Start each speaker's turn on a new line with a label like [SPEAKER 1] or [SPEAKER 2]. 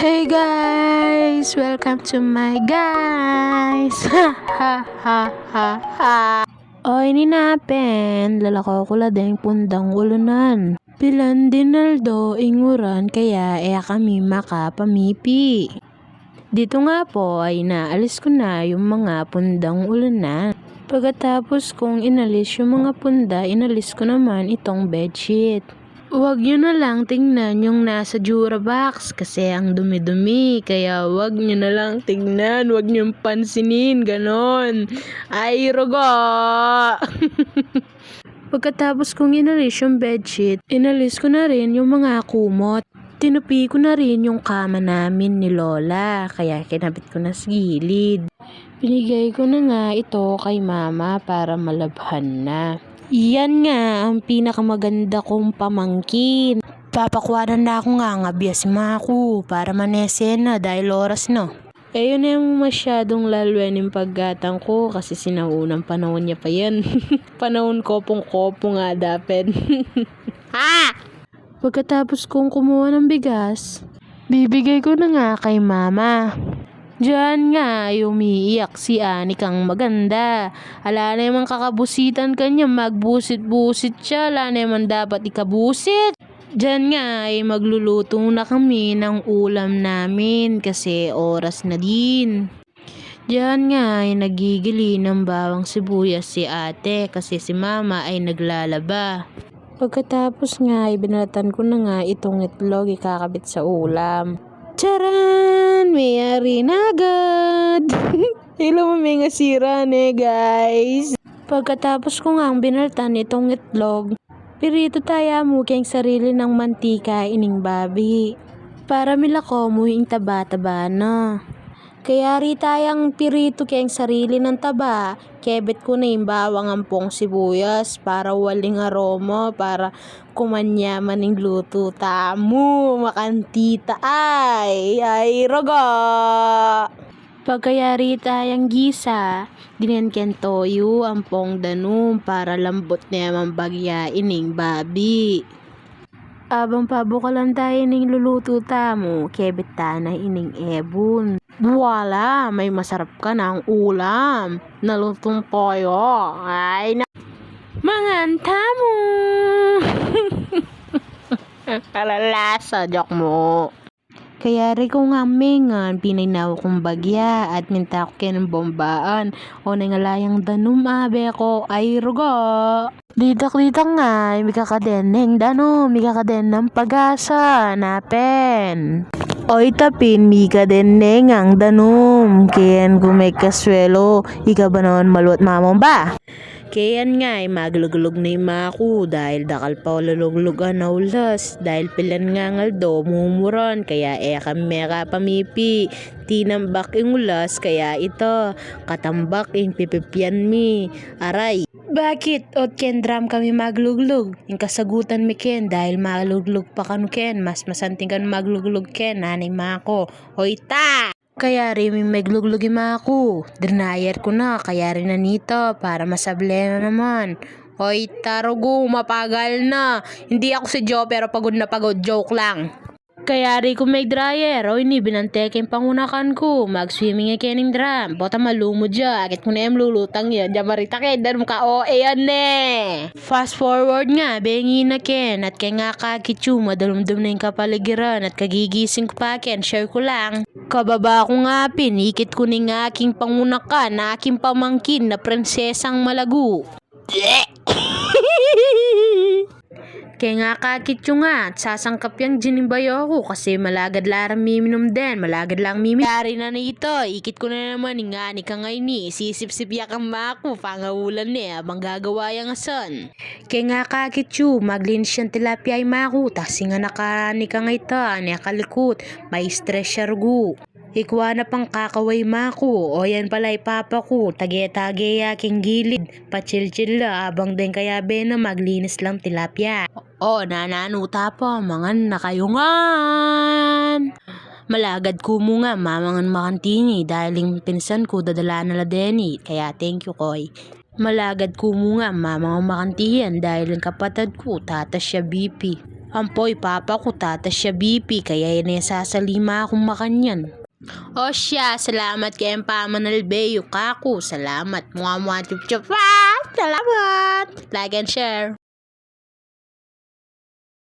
[SPEAKER 1] Hey guys! Welcome to my guys! Ha ha ha ha ha! Oy ni napen, lalakaw ko ladeng pundang ulunan. Pilan dinaldo inguran kaya kami makapamipi. Dito nga po ay naalis ko na yung mga pundang ulunan. Pagkatapos kong inalis yung mga punda, inalis ko naman itong bedsheet. Huwag nyo na lang tingnan yung nasa Durabox kasi ang dumi-dumi. Kaya huwag nyo na lang tingnan, huwag nyo pansinin, ganon. Ay, rogo! Pagkatapos kong inalis yung bedsheet, inalis ko na rin yung mga kumot. Tinupi ko na rin yung kama namin ni Lola, kaya kinabit ko na sa gilid. Binigay ko na nga ito kay Mama para malabhan na. Iyan nga ang pinakamaganda kong pamangkin. Papakwanan na ako nga ngabiyas ko para manese na dahil oras no. Ayun na yung masyadong lalwen yung paggatang ko kasi sinaunang panahon niya pa yan. Panahon kopong-kopo nga dapat. Ha! Pagkatapos kong kumuha ng bigas, bibigay ko na nga kay Mama. Diyan nga umiiyak si Anikang maganda. Ala na naman kakabusitan kanya, magbusit-busit siya. Ala na naman dapat ikabusit. Diyan nga ay magluluto na kami ng ulam namin kasi oras na din. Diyan nga ay nagigili ng bawang sibuyas si ate kasi si Mama ay naglalaba. Pagkatapos nga ay binalatan ko na nga itong itlog ikakabit sa ulam. Charan! Mayari na agad! Hello, may ngasira guys. Pagkatapos ko nga ang binaltan itong itlog, pirito tayo mo kayong sarili ng mantika ining babi. Para milako mo yung taba-taba na. Kaya ri tayang pirito kayong sarili ng taba, kebet ko na yung bawang ampong sibuyas para waling aroma, para kumanyaman ng luto tamo, makantita ay rogo! Pagkayari tayang gisa, dinenken toyo ampong danum para lambot na yaman bagya ining babi. Abang pabukalan tayo ning luluto tamo, kebet ta na ining ebon. Wala, may masarap ka ng ulam. Nalutong toyo. Ay na... Manganta mo! Alalasa, joke mo. Kaya rin ko nga mengan, pininaw kong bagya at minta ko ng bombaan. O nangalayang danum abe ko ay rugo. Ditak-ditak nga, mikakaden ng danum, mikakaden ng pag-asa, napen. Oy tapin, mika din ang danum. Kayan kung may kaswelo, ika ba naman maluot mamong ba? Kayan nga ay magluglog na yung ko dahil dakal pa ululuglugan na ulas. Dahil pilan nga ngaldo, mumuran, kaya kami meka pamipi. Tinambak yung ulas, kaya ito, katambak yung pipipyan mi. Aray. Bakit? Ot ken dram kami magluglog. Yung kasagutan mi ken dahil magluglog pa kanu ken. Mas masanting kan magluglog ken. Nanay mako. Hoy ta! Kaya rin may magluglugin ako. Dinayer ko na kaya rin na nito para masable na naman. Hoy tarugo, mapagal na. Hindi ako si Joe pero pagod na pagod. Joke lang. Kaya rin ko may dryer, o ini binantekin pangunakan ko, mag-swimming e kening drum, bota malumo dya, akit ko na yung lulutang yan, dya marita ken, darum ka o, ayan ne. Fast forward nga, bengi na ken, at kaya nga kakitsu, madalumdum na yung kapaligiran, at kagigising ko pa ken, share ko lang. Kababa ko nga pinikit ko ning aking pangunakan, na aking pamangkin na prinsesang malago. Kaya nga kakityo nga at sasangkap yung ginimbayo ko kasi malagad larang miminom din, malagad lang miminom. Yari na ito, ikit ko na naman nga ni ka ngay ni, sisip-sip yakang mako, pangawulan ni, abang gagawa yung asan. Kaya nga kakityo, maglinis yung tilapia ay mako, tasi nga nakani ka ngay ta, niya kalikot, may stress siya rugo. Ikwa na pang kakaway mako, o yan pala ipapa ko, tage-tage yaking gilid, pachil-chil la, abang din kaya na maglinis lang tilapia. O nananuta po, mangan na kayungan. Malagad ko mo nga, mamangan makantini, dahil yung pinsan ko dadala na la deni, kaya thank you koy. Malagad ko mo nga, mamangan makantiyan, dahil yung kapatid ko, tatas siya BP. Ampoy, papa ko, tata siya BP, kaya yan sasalima akong makanyan. O siya, salamat kay Pamanal Beyo, kaku, salamat, mga chup chup, salamat, like and share.